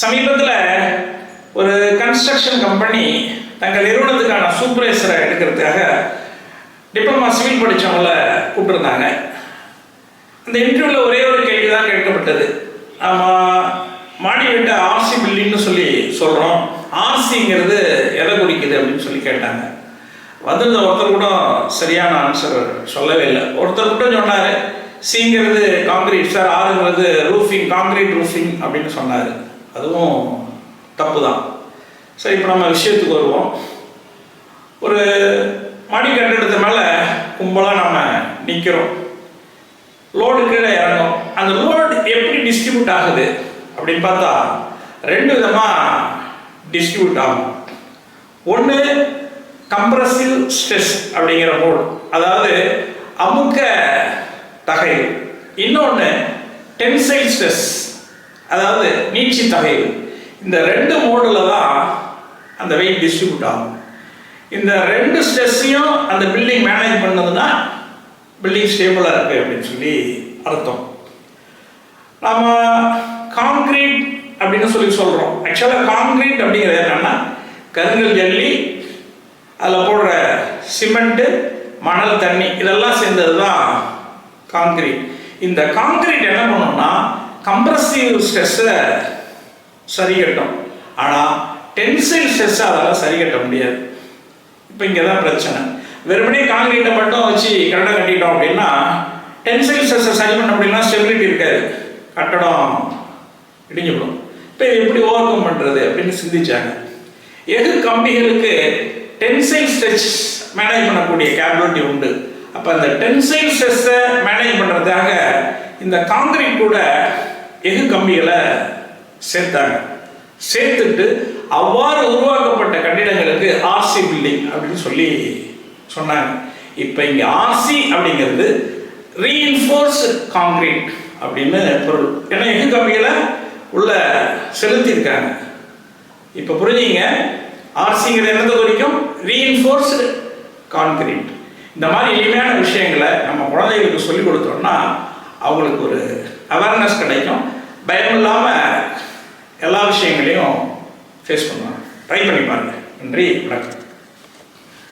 சமீபத்தில் ஒரு construction company தங்கள் நிறுவனத்துக்கான சூப்பர்வைசரை எடுக்கிறதுக்காக டிப்ளமா சிவில் படித்தவங்கள கூப்பிட்டுருந்தாங்க. அந்த இன்டர்வியூவில் ஒரே ஒரு கேள்வி தான் கேட்கப்பட்டது. மாடி வீட்டை ஆர்சி பில்டிங்னு சொல்கிறோம், ஆர்சிங்கிறது எதை குறிக்குது அப்படின்னு சொல்லி கேட்டாங்க. வந்திருந்த ஒருத்தர் கூட சரியான ஆன்சர் சொல்லவே இல்லை. ஒருத்தர் கூட சொன்னார் சிங்கிறது காங்கிரீட் சார், ஆறுங்கிறது ரூஃபிங், காங்கிரீட் ரூஃபிங் அப்படின்னு சொன்னார். அதுவும் தப்பு தான். சரி, இப்போ நம்ம விஷயத்துக்கு வருவோம். ஒரு மாடி கட்டிடத்து மேலே கும்பலாக நம்ம நிற்கிறோம், லோடு கீழே இறங்கும். அந்த லோடு எப்படி டிஸ்ட்ரிபியூட் ஆகுது அப்படின்னு பார்த்தா ரெண்டு விதமாக டிஸ்ட்ரிபியூட் ஆகும். ஒன்று கம்ப்ரசிவ் ஸ்ட்ரெஸ் அப்படிங்கிற மோடு, அதாவது அமுக்க தகைவு. இன்னொன்று டென்சைல் ஸ்ட்ரெஸ், அதாவது நீட்சி தகைவு. இந்த ரெண்டு மோடில் தான் அந்த வெயிட் டிஸ்ட்ரிபியூட் ஆகும். இந்த ரெண்டு ஸ்ட்ரெஸ்ஸையும் அந்த பில்டிங் மேனேஜ் பண்ணதுன்னா பில்டிங் ஸ்டேபிளாக இருக்குது அப்படின்னு சொல்லி அர்த்தம். நம்ம காங்கிரீட் அப்படின்னு சொல்கிறோம். ஆக்சுவலாக காங்கிரீட் அப்படிங்கிறது என்னென்னா கருங்கல் ஜல்லி, அதில் போடுற சிமெண்ட்டு, மணல், தண்ணி இதெல்லாம் சேர்ந்தது தான் காங்கிரீட். இந்த காங்கிரீட் என்ன பண்ணணும்னா கம்ப்ரசிவ் ஸ்ட்ரெஸ்ஸை சரி கட்டும், ஆனால் டென்சைல் ஸ்ட்ரெஸ்ஸை அதெல்லாம் சரி கட்ட முடியாது. இப்போ இங்கே தான் பிரச்சனை. வெறுமனே காங்கிரீட்டை மட்டும் வச்சு கட்டடம் கட்டிட்டோம் அப்படின்னா டென்சைல் ஸ்ட்ரெஸ்ஸை சரி பண்ண அப்படின்னா ஸ்டெபிலிட்டி இருக்காது, கட்டடம் இடிஞ்சுவிடும். இப்போ இது எப்படி ஓவர் கம் பண்ணுறது அப்படின்னு சிந்திச்சாங்க. எது கம்பிகளுக்கு டென்சைல் ஸ்ட்ரெஸ் மேனேஜ் பண்ணக்கூடிய கேப்பபிலிட்டி உண்டு. அப்போ அந்த டென்சைல் ஸ்ட்ரெஸ்ஸை மேனேஜ் பண்ணுறதுக்காக இந்த காங்கிரீட் கூட எஃகு கம்பிகளை சேர்த்தாங்க. சேர்த்துட்டு அவ்வாறு உருவாக்கப்பட்ட கட்டிடங்களுக்கு ஆர்சி பில்டிங் அப்படின்னு சொல்லி சொன்னாங்க. இப்போ இங்கே ஆர்சி அப்படிங்கிறது ரீஇன்ஃபோர்ஸ்டு காங்கிரீட் அப்படின்னு பொருள். ஏன்னா எஃகு கம்பிகளை உள்ள செலுத்தியிருக்காங்க. இப்போ புரிஞ்சுங்க, ஆர்சிங்கிறது என்னதை குறிக்கும்? Reinforced concrete. இந்த மாதிரி எளிமையான விஷயங்களை நம்ம குழந்தைகளுக்கு சொல்லிக் கொடுத்தோம்னா அவங்களுக்கு ஒரு அவேர்னஸ் கிடைக்கும். பயம் இல்லாமல் எல்லா விஷயங்களையும் ஃபேஸ் பண்ணுவாங்க. ட்ரை பண்ணி பாருங்கள். நன்றி, வணக்கம்.